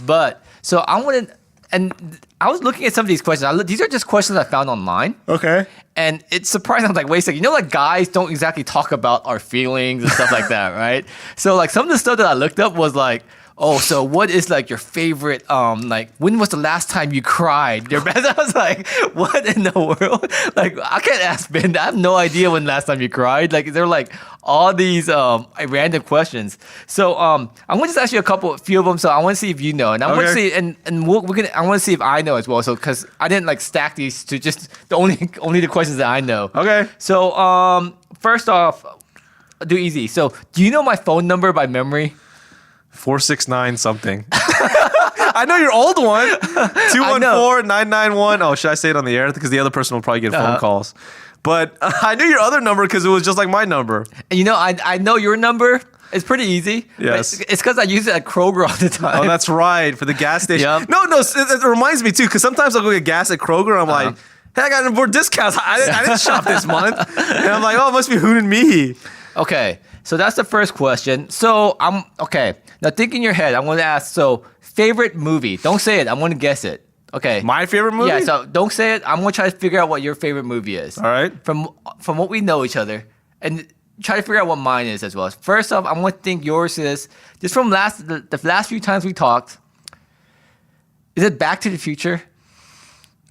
But so I want to, and I was looking at some of these questions. These are just questions I found online. Okay. And it's surprising. I was like, wait a second. You know, like guys don't exactly talk about our feelings and stuff like that, right? So like some of the stuff that I looked up was like, oh, so what is like your favorite, like when was the last time you cried? Your best. I was like, what in the world? Like I can't ask Ben. I have no idea when the last time you cried. Like they're like all these random questions. So I'm gonna just ask you a few of them. So I want to see if you know, and I want to see, and I want to see if I know as well. So because I didn't like stack these to just the only the questions that I know. Okay. So first off, do easy. So do you know my phone number by memory? 469 something. I know your old one. 214-991. Oh, should I say it on the air? Because the other person will probably get phone calls. But I knew your other number because it was just like my number. And you know, I know your number. It's pretty easy. Yes. It's because I use it at Kroger all the time. Oh, that's right. For the gas station. Yep. No, it reminds me too, because sometimes I'll go get gas at Kroger and I'm like, hey, I got more discounts. I didn't shop this month. And I'm like, oh, it must be Hoon and me. Okay. So that's the first question. So okay. Now think in your head. I'm going to ask, so favorite movie. Don't say it. I'm going to guess it. Okay. My favorite movie? Yeah, so don't say it. I'm going to try to figure out what your favorite movie is. All right. From what we know each other. And try to figure out what mine is as well. First off, I'm going to think yours is, just from the last few times we talked, is it Back to the Future?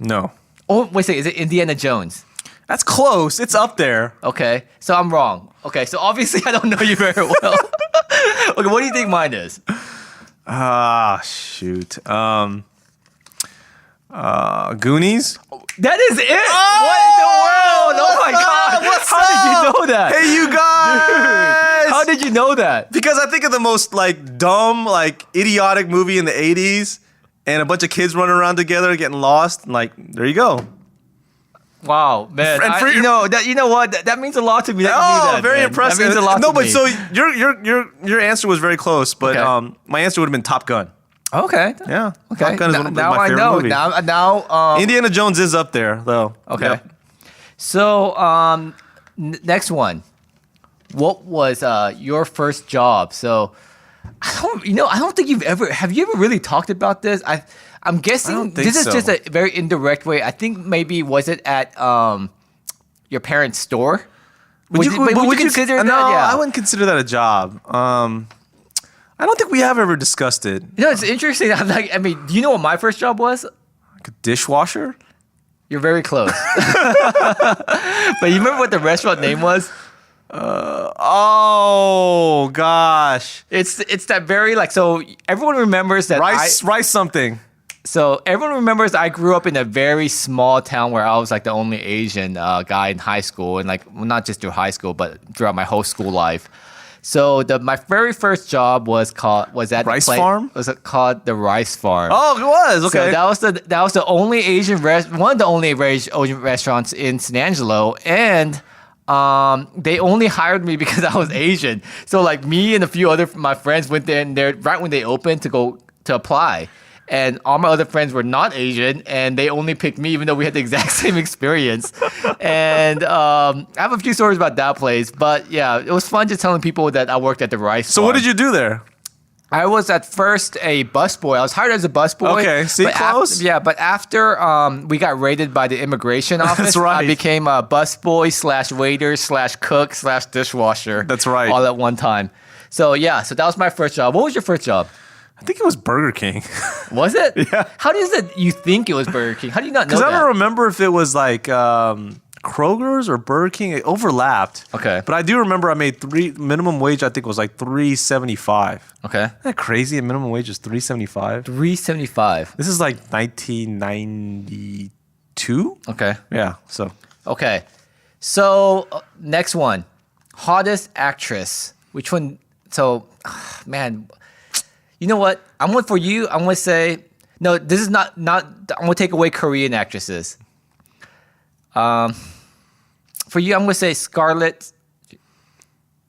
No. Oh, wait a second. Is it Indiana Jones? That's close. It's up there. Okay. So I'm wrong. Okay. So obviously I don't know you very well. Okay. What do you think mine is? Shoot. Goonies? That is it. What in the world? Oh my God. How did you know that? Hey, you guys! How did you know that? Because I think of the most like dumb, like idiotic movie in the 80s and a bunch of kids running around together getting lost. And like, there you go. Wow, man! And you know what? That means a lot to me. That very man. impressive. That means a lot no, to but me. so your answer was very close, but Okay. my answer would have been Top Gun. Okay. Yeah. Okay. Top Gun is one of now my I favorite know. movies. Now. Indiana Jones is up there though. Okay. Yep. So next one. What was your first job? So I don't think have you ever really talked about this? I'm guessing I don't think this is so. just a very indirect way. I think maybe was it at your parents' store? Would you consider that? No, Yeah. I wouldn't consider that a job. I don't think we have ever discussed it. You know, it's interesting. Do you know what my first job was? Like a dishwasher? You're very close. But you remember what the restaurant name was? Oh gosh. It's that very so everyone remembers that Rice something. So everyone remembers I grew up in a very small town where I was like the only Asian guy in high school, and not just through high school, but throughout my whole school life. So my very first job was at Rice Farm? Was called the Rice Farm. Oh, it was okay. So that was the only one of the only Asian restaurants in San Angelo, and they only hired me because I was Asian. So like me and a few other my friends went there right when they opened to go to apply. And all my other friends were not Asian, and they only picked me, even though we had the exact same experience. And I have a few stories about that place, but yeah, it was fun just telling people that I worked at the Rice So Farm. what did you do there? I was at first a busboy. I was hired as a busboy. Okay, see, close. But after we got raided by the immigration office, That's right. I became a busboy / waiter / cook / dishwasher. That's right. All at one time. So so that was my first job. What was your first job? I think it was Burger King. Was it? Yeah. How does it? You think it was Burger King? How do you not know Because that? I don't remember if it was like Kroger's or Burger King. It overlapped. Okay. But I do remember I made minimum wage. I think was like $3.75. Okay. Isn't that crazy? A minimum wage is $3.75. $3.75. This is like 1992. Okay. Yeah. So Okay. So next one, hottest actress. Which one? So, man, you know what? I'm going for you. I'm going to say no. This is not. I'm going to take away Korean actresses. For you, I'm going to say Scarlett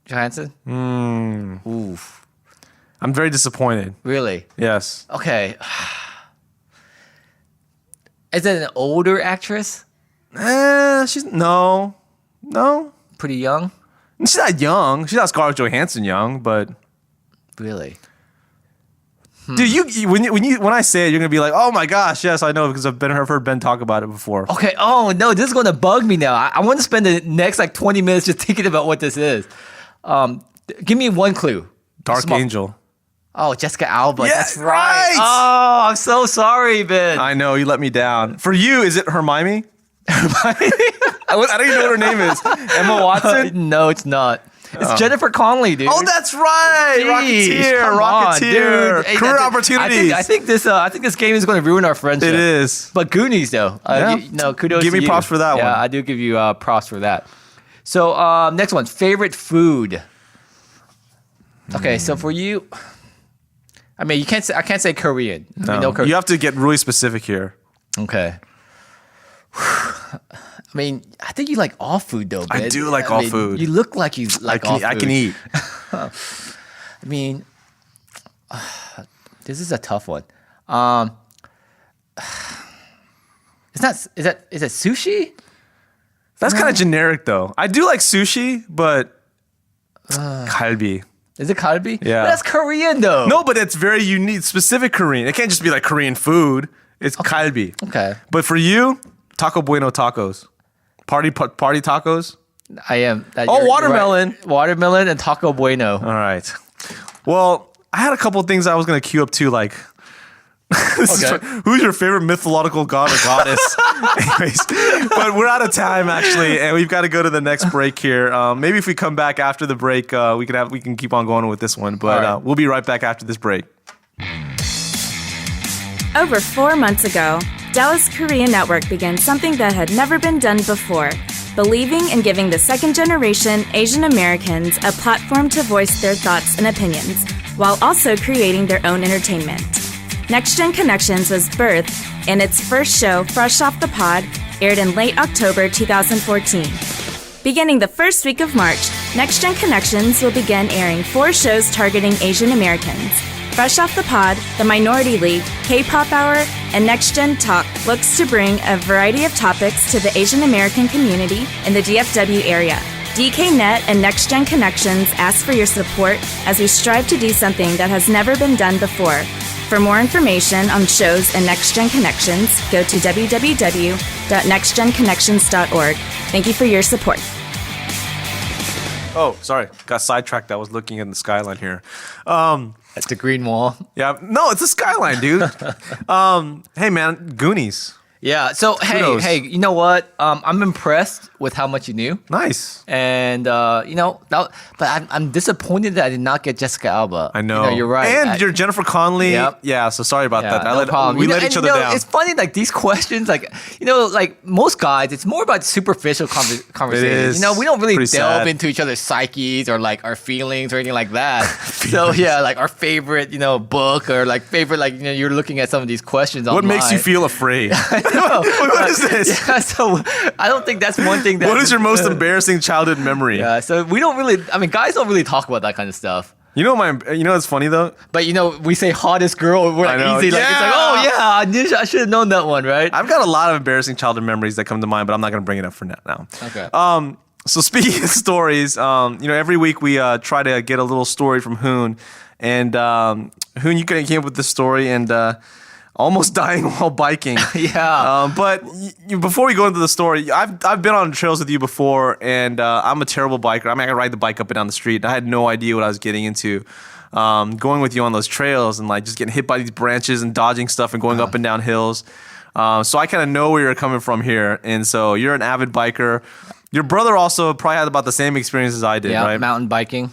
Johansson. Oof. I'm very disappointed. Really? Yes. Okay. Is it an older actress? She's no. Pretty young? She's not young. She's not Scarlett Johansson young, but Really? dude, when I say it, you're gonna be like, oh my gosh, yes, I know because I've heard Ben talk about it before. Okay. Oh no, this is going to bug me now. I want to spend the next like 20 minutes just thinking about what this is. Give me one clue. Dark Angel. Oh, Jessica Alba. Yeah, That's right. right. Oh, I'm so sorry, Ben. I know you let me down. For you, is it Hermione? I don't even know what her name is. Emma Watson? No, it's not. It's Jennifer Connelly, dude. Oh, that's right. Jeez, come on, Rocketeer. dude. Hey, Career opportunities. I think this game is going to ruin our friendship. It is. But Goonies, though. Yeah. Kudos. Give to me you. props for that one. Yeah, I do give you props for that. So next one, favorite food. Okay, so for you, I mean, I can't say Korean. I mean, no Korean. You have to get really specific here. Okay. I mean, I think you like all food, though, Ben. I do like all food. You look like you like all food. I can eat. I mean, this is a tough one. Is it sushi? That's kind of generic, though. I do like sushi, but kalbi. Is it kalbi? Yeah. But that's Korean, though. No, but it's very unique, specific Korean. It can't just be like Korean food. It's kalbi. Okay. But for you, Taco Bueno tacos. Party tacos? I am. Oh, watermelon. Right. Watermelon and Taco Bueno. All right. Well, I had a couple of things I was going to queue up too, like who's your favorite mythological god or goddess? Anyways, but we're out of time actually, and we've got to go to the next break here. Maybe if we come back after the break, we can keep on going with this one. But right. We'll be right back after this break. Over 4 months ago, Dallas Korea Network began something that had never been done before, believing in giving the second-generation Asian Americans a platform to voice their thoughts and opinions, while also creating their own entertainment. Next Gen Connections was birthed, and its first show, Fresh Off the Pod, aired in late October 2014. Beginning the first week of March, Next Gen Connections will begin airing 4 shows targeting Asian Americans. Fresh Off the Pod, The Minority League, K-Pop Hour, and Next Gen Talk looks to bring a variety of topics to the Asian American community in the DFW area. DKNet and Next Gen Connections ask for your support as we strive to do something that has never been done before. For more information on shows and Next Gen Connections, go to www.nextgenconnections.org. Thank you for your support. Oh, sorry. Got sidetracked. I was looking at the skyline here. At the Green Wall. Yeah. No, it's a skyline, dude. Hey, man. Goonies. Yeah. So Kudos. hey, you know what? I'm impressed with how much you knew, Nice. and but I'm disappointed that I did not get Jessica Alba. I know. You're right. And you're Jennifer Connelly. Yep. Yeah, so sorry about that. No problem. We let each other down. It's funny, like these questions, like most guys, it's more about superficial conversations. is. We don't really Pretty delve sad. into each other's psyches or like our feelings or anything like that. So yeah, like our favorite, book or like favorite, you're looking at some of these questions. What online. makes you feel afraid? What is this? Yeah, so I don't think that's one thing that. What is your most embarrassing childhood memory? Yeah, so we don't really. I mean, guys don't really talk about that kind of stuff. You know what's funny though? But we say hottest girl, we're like I know. easy. Like it's like, Yeah. oh yeah, I should have known that one, right? I've got a lot of embarrassing childhood memories that come to mind, but I'm not going to bring it up for now. Okay. So speaking of stories, every week we try to get a little story from Hoon, And Hoon, you came up with this story and almost dying while biking. Yeah. But before we go into the story, I've been on trails with you before, and I'm a terrible biker. I mean, I can ride the bike up and down the street. And I had no idea what I was getting into. Going with you on those trails and like just getting hit by these branches and dodging stuff and going up and down hills. So I kind of know where you're coming from here. And so you're an avid biker. Your brother also probably had about the same experience as I did, right? Mountain biking.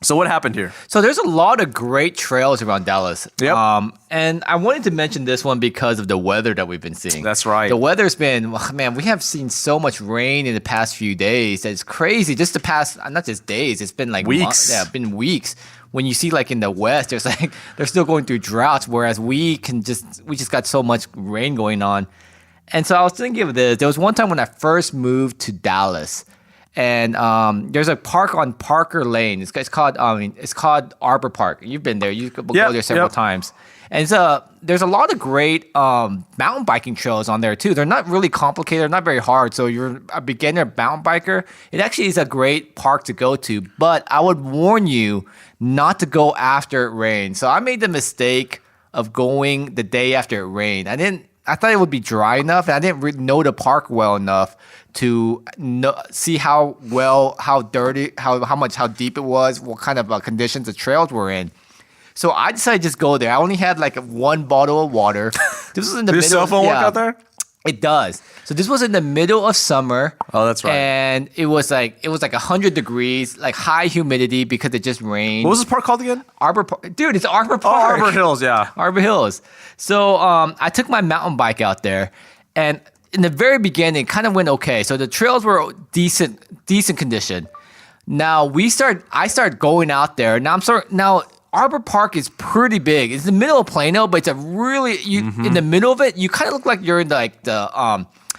So what happened here? So there's a lot of great trails around Dallas. Yep. And I wanted to mention this one because of the weather that we've been seeing. That's right. The weather's been, man, we have seen so much rain in the past few days. That it's crazy. Just the past, not just days, it's been like weeks. Been weeks. When you see like in the West, there's like, they're still going through droughts, whereas we just got so much rain going on. And so I was thinking of this. There was one time when I first moved to Dallas. And there's a park on Parker Lane. It's called Arbor Park. You've been there. You could go there several times. And there's a lot of great mountain biking trails on there too. They're not really complicated. They're not very hard. So you're a beginner mountain biker, it actually is a great park to go to. But I would warn you not to go after it rains. So I made the mistake of going the day after it rained. I thought it would be dry enough, and I didn't know the park well enough to see how dirty, how deep it was, what kind of conditions the trails were in. So I decided to just go there. I only had like one bottle of water. This was in the Does middle. your cell phone work out there? It does. So this was in the middle of summer. Oh, that's right. And it was like 100 degrees, like high humidity because it just rained. What was this park called again? Arbor Park. Dude, it's Arbor Oh, Park. Arbor Hills, yeah. Arbor Hills. So I took my mountain bike out there, and in the very beginning, it kind of went okay. So the trails were decent condition. Now I started going out there. Now Arbor Park is pretty big. It's in the middle of Plano, but it's a really in the middle of it. You kind of look like you're in like the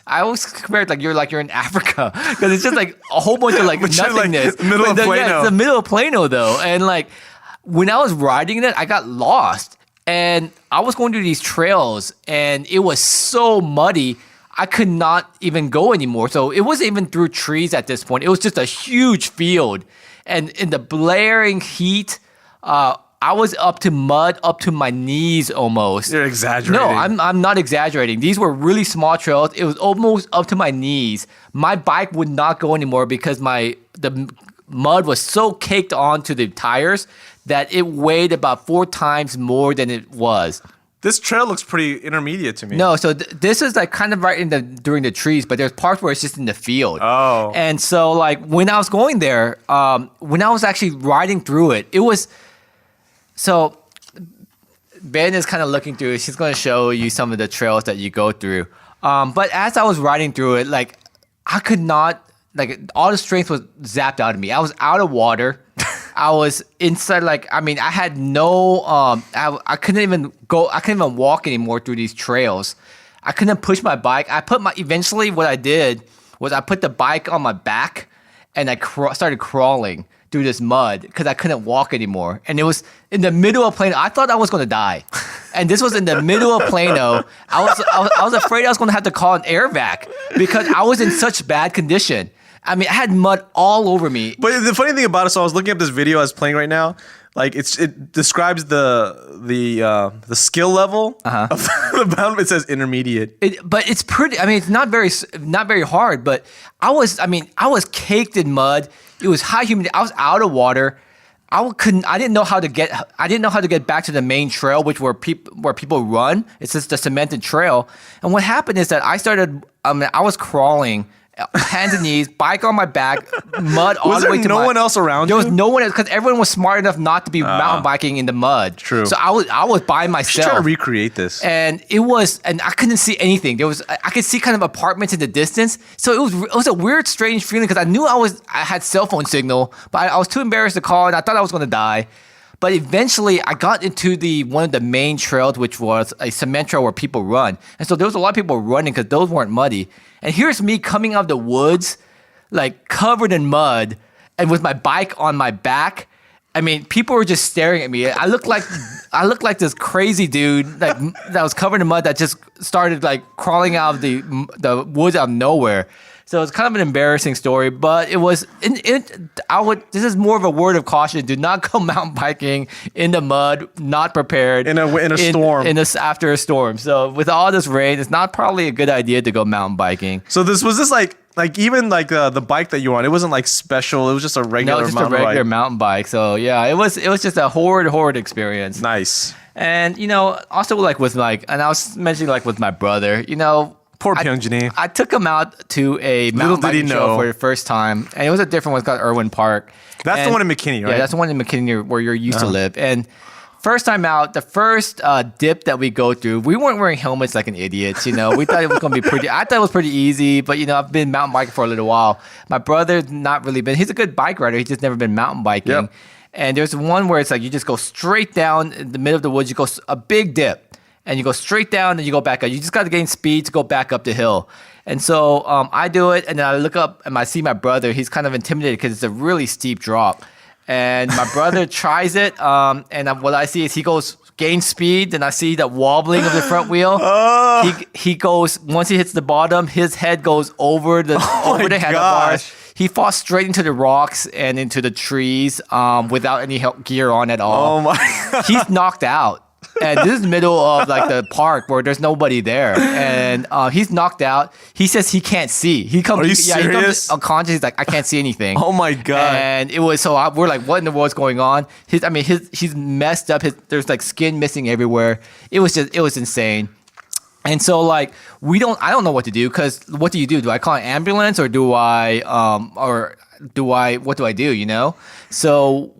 I always compare it like you're in Africa because it's just like a whole bunch of like nothingness. Like middle of Plano. Yeah, it's the middle of Plano though, and like when I was riding it, I got lost, and I was going through these trails, and it was so muddy. I could not even go anymore. So it wasn't even through trees at this point. It was just a huge field, and in the blaring heat, I was up to mud up to my knees almost. You're exaggerating. No, I'm not exaggerating. These were really small trails. It was almost up to my knees. My bike would not go anymore because the mud was so caked onto the tires that it weighed about 4 times more than it was. This trail looks pretty intermediate to me. No, so this is like kind of right during the trees, but there's parts where it's just in the field. Oh. And so like when I was going there, when I was actually riding through it, it was... So Ben is kind of looking through it. She's going to show you some of the trails that you go through. But as I was riding through it, like I could not, like all the strength was zapped out of me. I was out of water. I was inside, like, I mean, I had no, I couldn't even walk anymore through these trails. I couldn't push my bike. Eventually what I did was I put the bike on my back and I started crawling through this mud because I couldn't walk anymore. And it was in the middle of Plano. I thought I was going to die. And this was in the middle of Plano. I was afraid I was going to have to call an air vac because I was in such bad condition. I mean, I had mud all over me. But the funny thing about it, so I was looking up this video I was playing right now. Like it describes the skill level of the mountain. It says intermediate. But it's pretty. I mean, it's not very hard. But I was caked in mud. It was high humidity. I was out of water. I didn't know how to get back to the main trail, which where people run. It's just the cemented trail. And what happened is that I was crawling, hands and knees, bike on my back, mud all the way to Was there no one else around you? There was no one else because everyone was smart enough not to be mountain biking in the mud. True. So I was by myself. Just try to recreate this. And I couldn't see anything. I could see kind of apartments in the distance. So it was a weird, strange feeling because I knew I had cell phone signal, but I was too embarrassed to call and I thought I was going to die. But eventually, I got into one of the main trails, which was a cement trail where people run. And so there was a lot of people running because those weren't muddy. And here's me coming out of the woods, like covered in mud, and with my bike on my back. I mean, people were just staring at me. I looked like this crazy dude that was covered in mud that just started like crawling out of the woods out of nowhere. So it's kind of an embarrassing story, but it was. This is more of a word of caution: do not go mountain biking in the mud, not prepared in a storm. After a storm. So with all this rain, it's not probably a good idea to go mountain biking. So this like even like the bike that you were on, it wasn't like special. It was just a regular mountain bike. So yeah, it was just a horrid experience. Nice. And also like and I was mentioning like with my brother, Poor Pyongjin. I took him out to a mountain biking show for the first time, and it was a different one. It's called Irwin Park. That's the one in McKinney, right? Yeah, that's the one in McKinney where you're used to live. And first time out, the first dip that we go through, we weren't wearing helmets like an idiot. We thought it was going to be pretty. I thought it was pretty easy, but I've been mountain biking for a little while. My brother's not really been. He's a good bike rider. He's just never been mountain biking. Yep. And there's one where it's like you just go straight down in the middle of the woods. You go a big dip. And you go straight down, and you go back up. You just got to gain speed to go back up the hill. And so I do it, and then I look up, and I see my brother. He's kind of intimidated because it's a really steep drop. And my brother tries it, and what I see is he goes gain speed, and I see the wobbling of the front wheel. He goes, once he hits the bottom, his head goes over the handlebars. He falls straight into the rocks and into the trees without any gear on at all. Oh my God. He's knocked out. And this is the middle of like the park where there's nobody there, and he's knocked out. He says he can't see. He comes, Are you serious? He comes unconscious. He's like, I can't see anything. Oh my God! And it was we're like, what in the world's going on? He's messed up. There's like skin missing everywhere. It was insane. And so like I don't know what to do, because what do you do? Do I call an ambulance, or what do I do? So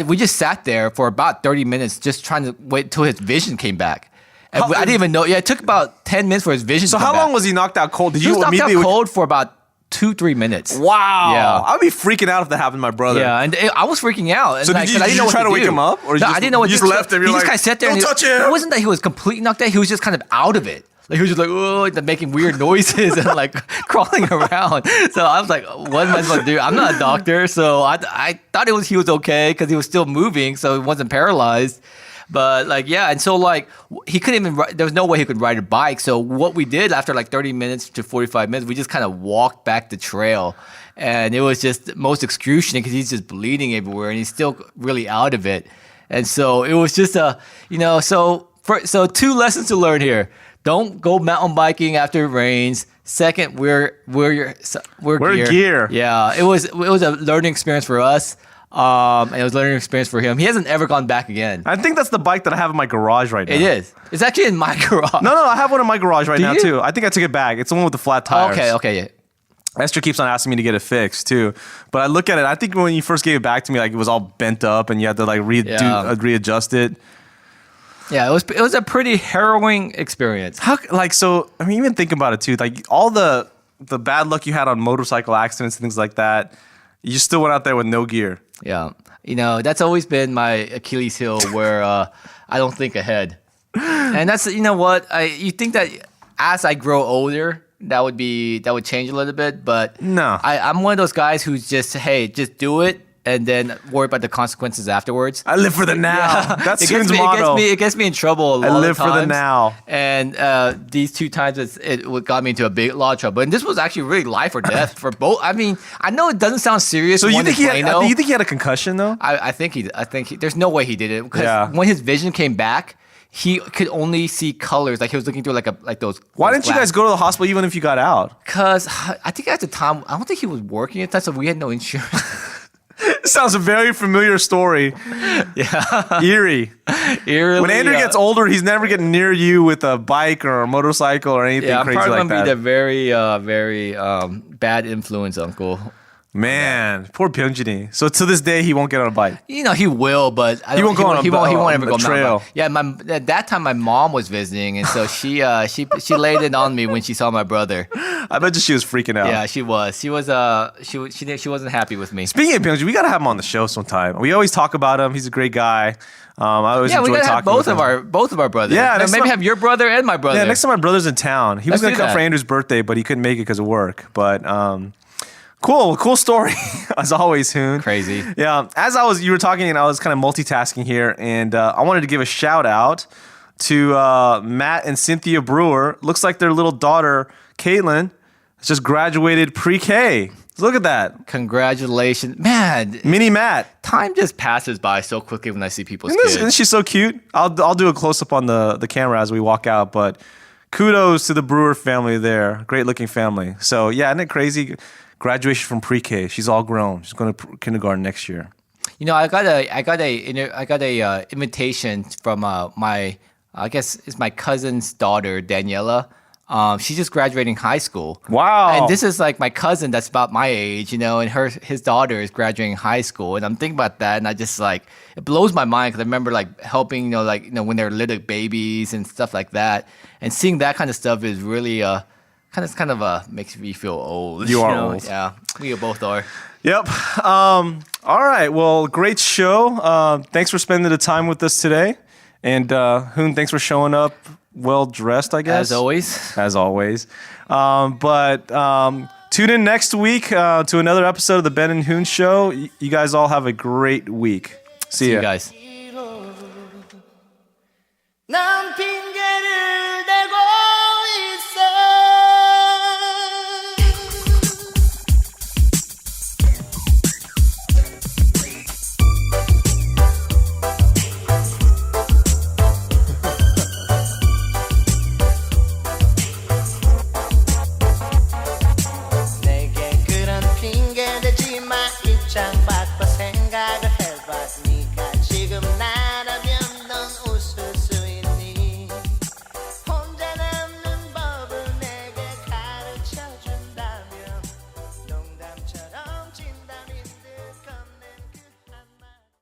we just sat there for about 30 minutes just trying to wait till his vision came back. And I didn't even know. Yeah, it took about 10 minutes for his vision to come back. So how long was he knocked out cold? He was knocked out cold for about 2-3 minutes. Wow. Yeah. I'd be freaking out if that happened to my brother. Yeah, and I was freaking out. And so did you try to wake him up? Or no, I didn't know what to do. You just left him. He just kind of sat there. Don't touch him. It wasn't that he was completely knocked out. He was just kind of out of it. Like he was just like, oh, and making weird noises and like crawling around. So I was like, what am I supposed to do? I'm not a doctor. So I thought he was okay because he was still moving. So he wasn't paralyzed. But like, yeah. And so like he couldn't even, there was no way he could ride a bike. So what we did after like 30 minutes to 45 minutes, we just kind of walked back the trail. And it was just most excruciating because he's just bleeding everywhere and he's still really out of it. And so it was just so 2 lessons to learn here. Don't go mountain biking after it rains. Second, wear gear. Yeah, it was a learning experience for us, and it was a learning experience for him. He hasn't ever gone back again. I think that's the bike that I have in my garage right now. It is. It's actually in my garage. No, I have one in my garage right now too. I think I took it back. It's the one with the flat tires. Okay, yeah. Esther keeps on asking me to get it fixed too, but I look at it. I think when you first gave it back to me, like it was all bent up, and you had to like readjust it. Yeah, it was a pretty harrowing experience. Even think about it too. Like all the bad luck you had on motorcycle accidents and things like that, you still went out there with no gear. Yeah, that's always been my Achilles heel, where I don't think ahead, and that's what you think that as I grow older, that would change a little bit, but no, I'm one of those guys who's just do it. And then worry about the consequences afterwards. I live for the now. Yeah. That's Soon's motto. It gets me in trouble a lot of times. I live for the now. And these 2 times, it got me into a lot of trouble. And this was actually really life or death for both. I mean, I know it doesn't sound serious. So you think he had a concussion though? I think there's no way he did it, because when his vision came back, he could only see colors. Like he was looking through like those. Why didn't you guys go to the hospital even if you got out? Because I think at the time, I don't think he was working at the time, so we had no insurance. Sounds a very familiar story. Yeah. Eerily. When Andrew gets older, he's never getting near you with a bike or a motorcycle or anything crazy like that. Yeah, I'm probably going to be the very, very bad influence uncle. Man, poor Pyongjin. So to this day, he won't get on a bike. He will, but he won't go on he won't ever go trail. Yeah, at that time my mom was visiting, and so she laid it on me when she saw my brother. I bet you she was freaking out. Yeah, she was. She wasn't happy with me. Speaking of Pyongjin, we gotta have him on the show sometime. We always talk about him. He's a great guy. I always enjoy we gotta talking have both of our brothers. Yeah, maybe have your brother and my brother. Yeah, next time my brother's in town. He was gonna come for Andrew's birthday, but he couldn't make it because of work. But cool story as always, Hoon. Crazy. Yeah, you were talking and I was kind of multitasking here, and I wanted to give a shout out to Matt and Cynthia Brewer. Looks like their little daughter Caitlin just graduated pre-K. Look at that. Congratulations. Man, Mini Matt. time just passes by so quickly when I see people's Isn't kids. she so cute? I'll do a close-up on the camera as we walk out, but kudos to the Brewer family there. Great looking family. So yeah, isn't it crazy? Graduation from pre-K. She's all grown. She's going to kindergarten next year. I got a invitation from my I guess it's my cousin's daughter Daniela. She's just graduating high school. Wow. And this is like my cousin that's about my age, and his daughter is graduating high school. And I'm thinking about that, and I just like, it blows my mind because I remember like helping, when they're little babies and stuff like that. And seeing that kind of stuff is really kind of makes me feel old. You are old. Yeah, we both are. Yep. All right. Well, great show. Thanks for spending the time with us today. And Hoon, thanks for showing up well dressed, I guess. As always. But tune in next week to another episode of the Ben and Hoon Show. You guys all have a great week. See you guys. 난 핑계를 대고 있어 내게 그런 핑계 대지 마 입장 봐